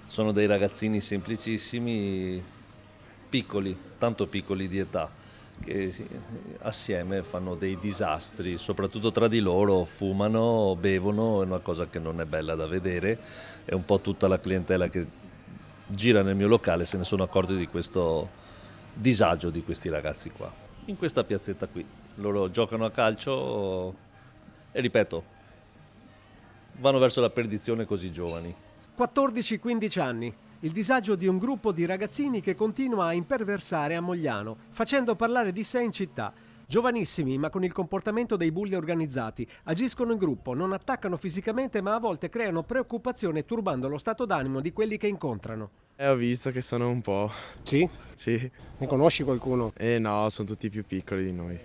Sono dei ragazzini semplicissimi, piccoli, tanto piccoli di età, che assieme fanno dei disastri, soprattutto tra di loro, fumano, bevono, è una cosa che non è bella da vedere, e un po' tutta la clientela che gira nel mio locale se ne sono accorti di questo disagio di questi ragazzi qua. In questa piazzetta qui, loro giocano a calcio e ripeto, vanno verso la perdizione così giovani. 14-15 anni. Il disagio di un gruppo di ragazzini che continua a imperversare a Mogliano, facendo parlare di sé in città. Giovanissimi, ma con il comportamento dei bulli organizzati. Agiscono in gruppo, non attaccano fisicamente, ma a volte creano preoccupazione turbando lo stato d'animo di quelli che incontrano. Ho visto che sono un po'. Sì? Sì. Ne conosci qualcuno? No, sono tutti più piccoli di noi.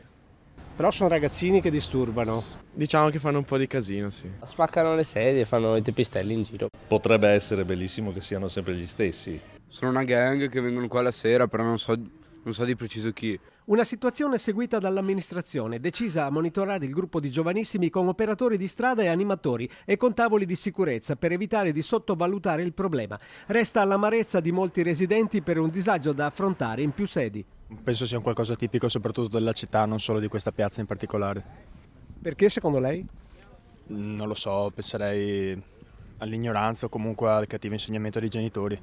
Però sono ragazzini che disturbano. Diciamo che fanno un po' di casino, sì. Spaccano le sedie, fanno i tepistelli in giro. Potrebbe essere bellissimo che siano sempre gli stessi. Sono una gang che vengono qua la sera, però non so di preciso chi. Una situazione seguita dall'amministrazione, decisa a monitorare il gruppo di giovanissimi con operatori di strada e animatori e con tavoli di sicurezza per evitare di sottovalutare il problema. Resta l'amarezza di molti residenti per un disagio da affrontare in più sedi. Penso sia un qualcosa tipico soprattutto della città, non solo di questa piazza in particolare. Perché secondo lei? Non lo so, penserei all'ignoranza o comunque al cattivo insegnamento dei genitori.